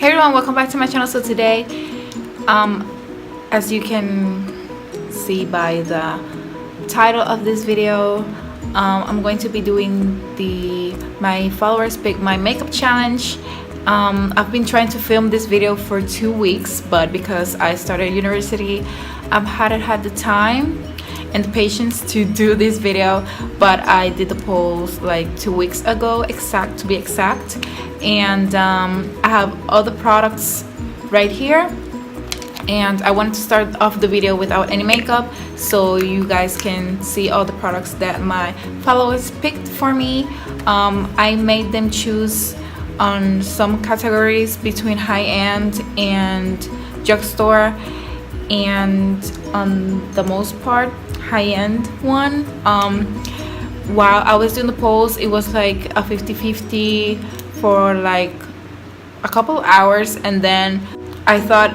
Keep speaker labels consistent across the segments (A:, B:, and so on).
A: Hey everyone, welcome back to my channel. So today, as you can see by the title of this video, I'm going to be doing my followers pick my makeup challenge. I've been trying to film this video for 2 weeks, but because I started university, I hadn't had the time and the patience to do this video. But I did the polls like 2 weeks ago, to be exact, and I have all the products right here, and I wanted to start off the video without any makeup so you guys can see all the products that my followers picked for me. I made them choose on some categories between high-end and drugstore, and on the most part high-end one. While I was doing the polls, it was like a 50-50 for like a couple hours, and then I thought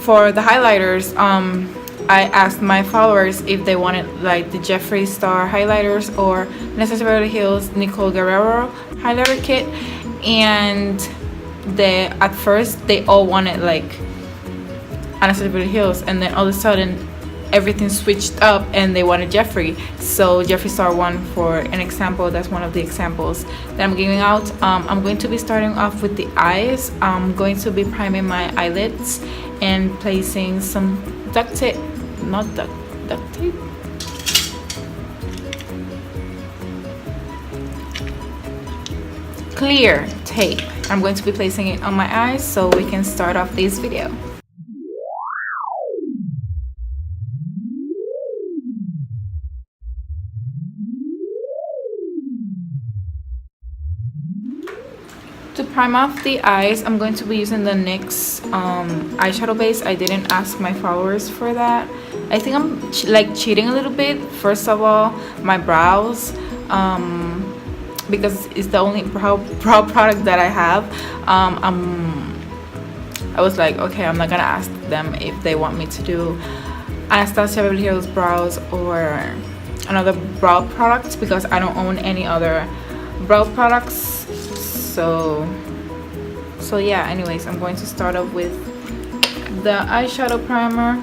A: for the highlighters, I asked my followers if they wanted like the Jeffree Star highlighters or Necessary Beverly Hills Nicole Guerrero highlighter kit, and at first they all wanted like Necessary Beverly Hills, and then all of a sudden everything switched up and they wanted Jeffree. So Jeffree Star won for an example. That's one of the examples that I'm giving out. I'm going to be starting off with the eyes. I'm going to be priming my eyelids and placing some duct tape, not duct tape, clear tape. I'm going to be placing it on my eyes so we can start off this video. To prime off the eyes, I'm going to be using the NYX eyeshadow base. I didn't ask my followers for that. I think I'm like cheating a little bit. First of all, my brows, because it's the only brow product that I have. I was like, okay, I'm not gonna ask them if they want me to do Anastasia Beverly Hills brows or another brow product, because I don't own any other brow products. So yeah, anyways, I'm going to start off with the eyeshadow primer.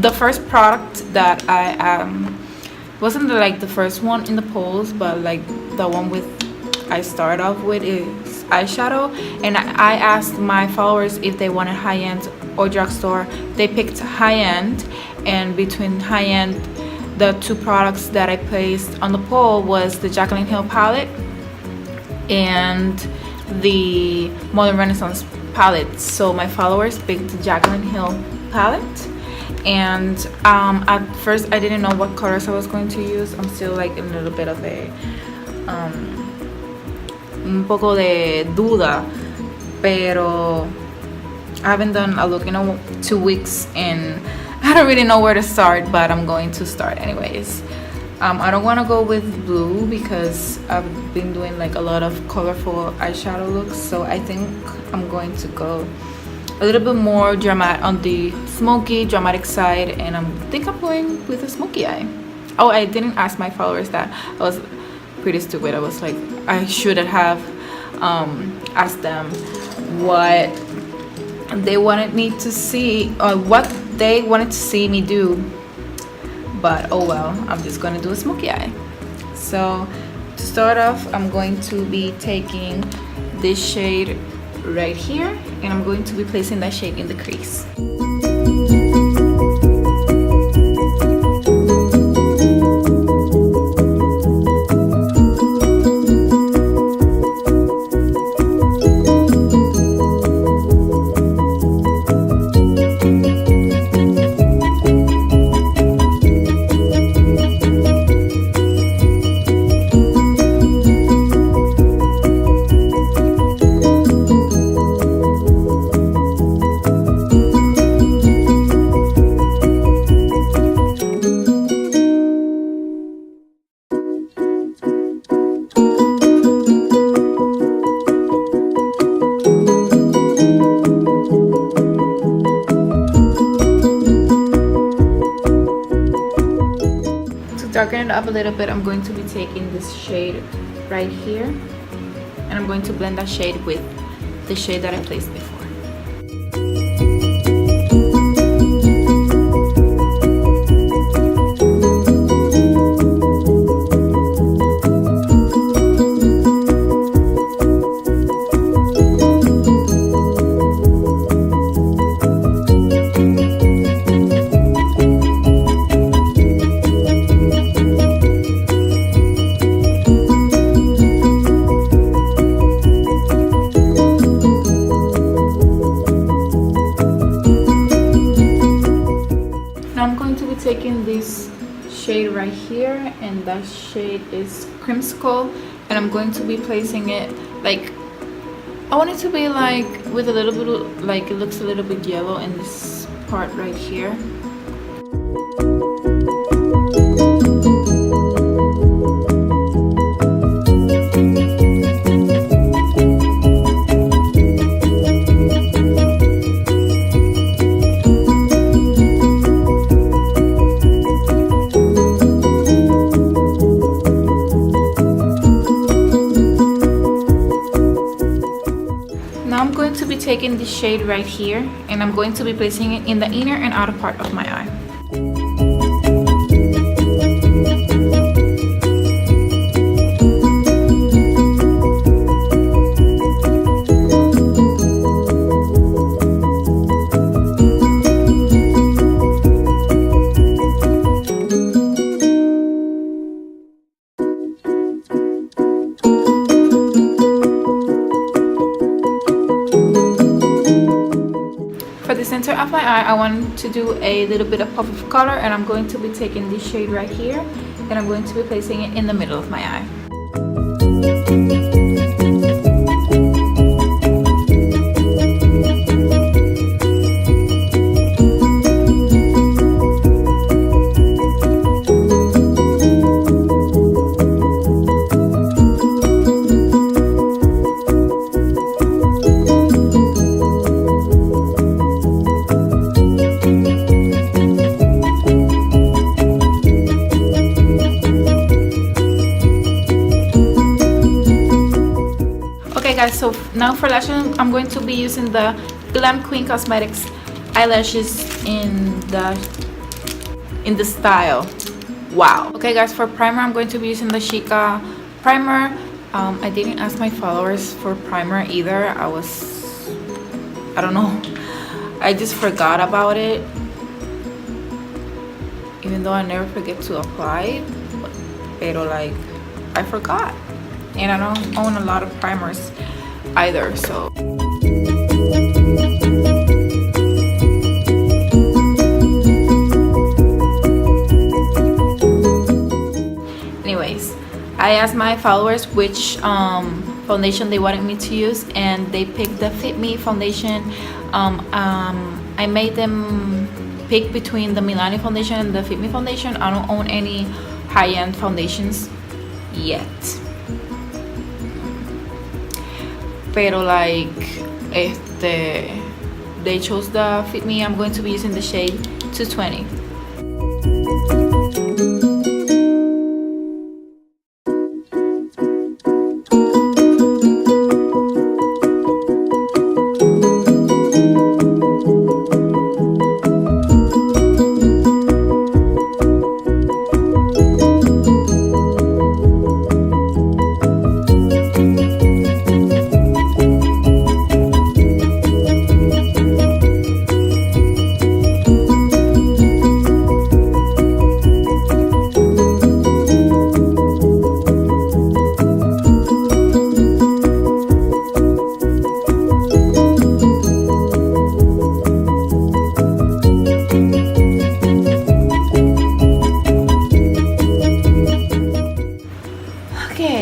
A: The first product that wasn't like the first one in the polls, but like the one I start off with is eyeshadow, and I asked my followers if they wanted high-end or drugstore. They picked high-end, and between high-end, the two products that I placed on the poll was the Jaclyn Hill palette and the Modern Renaissance palette. So my followers picked the Jaclyn Hill palette. And at first I didn't know what colors I was going to use. I'm still like in a little bit of a un poco de duda, pero I haven't done a look in 2 weeks and I don't really know where to start, but I'm going to start anyways. I don't want to go with blue because I've been doing like a lot of colorful eyeshadow looks, so I think I'm going to go a little bit more dramatic, on the smoky dramatic side, and I think I'm going with a smoky eye. Oh, I didn't ask my followers that. I was pretty stupid. I was like, I should have asked them what they wanted me to see, or what they wanted to see me do, but oh well, I'm just going to do a smoky eye. So to start off, I'm going to be taking this shade right here, and I'm going to be placing that shade in the crease. darken it up a little bit, I'm going to be taking this shade right here, and I'm going to blend that shade with the shade that I placed before. Taking this shade right here, and that shade is Creamsicle, and I'm going to be placing it like, I want it to be like with a little bit of, like, it looks a little bit yellow in this part right here. Taking this shade right here, and I'm going to be placing it in the inner and outer part of my eye. For the center of my eye, I want to do a little bit of pop of color, and I'm going to be taking this shade right here, and I'm going to be placing it in the middle of my eye. Guys, so now for lashes, I'm going to be using the Glam Queen Cosmetics eyelashes in the style Wow. Okay guys, for primer I'm going to be using the Chica primer. I didn't ask my followers for primer either. I don't know, I just forgot about it, even though I never forget to apply it, pero like I forgot, and I don't own a lot of primers either, so anyways, I asked my followers which foundation they wanted me to use, and they picked the Fit Me foundation. I made them pick between the Milani foundation and the Fit Me foundation. I don't own any high-end foundations yet, pero like they chose the Fit Me. I'm going to be using the shade 220.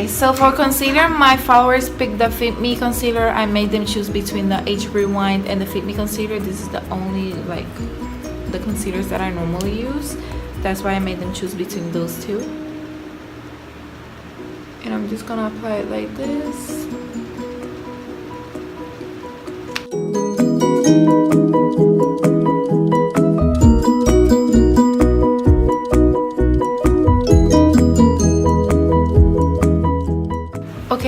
A: So for concealer, my followers picked the Fit Me concealer. I made them choose between the Age Rewind and the Fit Me concealer. This is the only like the concealers that I normally use. That's why I made them choose between those two. And I'm just gonna apply it like this.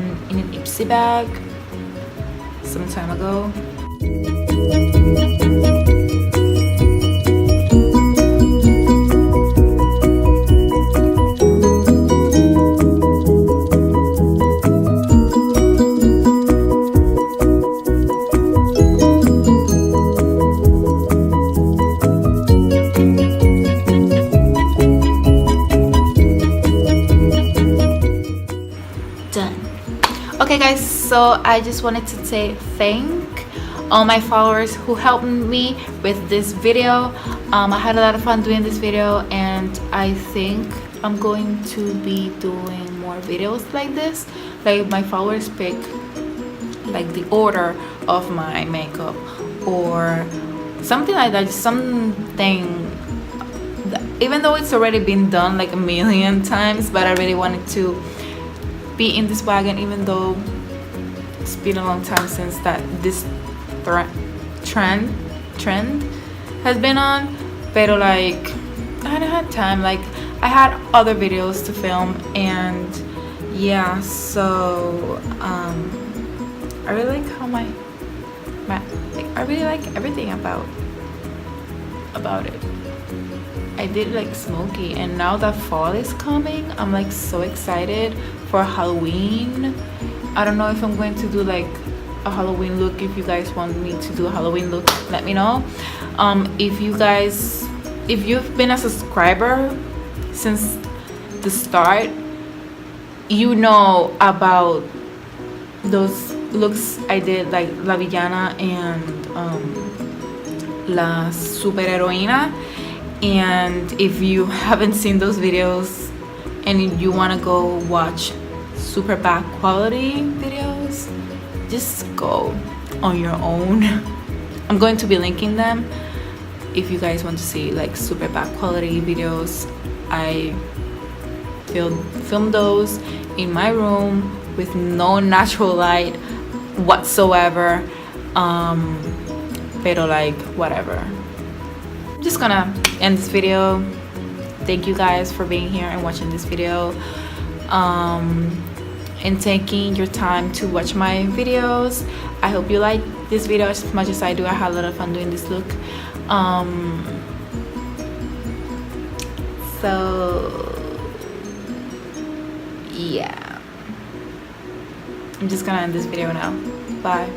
A: in an Ipsy bag some time ago. Okay guys, so I just wanted to say thank all my followers who helped me with this video. I had a lot of fun doing this video, and I think I'm going to be doing more videos like this, like my followers pick like the order of my makeup or something like that, something that, even though it's already been done like a million times, but I really wanted to be in this wagon, even though it's been a long time since that this trend has been on. Pero like I hadn't had time, like I had other videos to film, and yeah, so I really like how my I really like everything about it. I did like smoky, and now that fall is coming, I'm like so excited for Halloween. I don't know if I'm going to do like a Halloween look. If you guys want me to do a Halloween look, let me know. If you've been a subscriber since the start, you know about those looks I did, like La Villana and La Superheroína. And if you haven't seen those videos and you want to go watch super bad quality videos, just go on your own. I'm going to be linking them if you guys want to see like super bad quality videos. I filmed those in my room with no natural light whatsoever, pero like whatever. I'm just gonna end this video. Thank you guys for being here and watching this video, and taking your time to watch my videos. I hope you like this video as much as I do. I had a lot of fun doing this look. So yeah, I'm just gonna end this video now. Bye.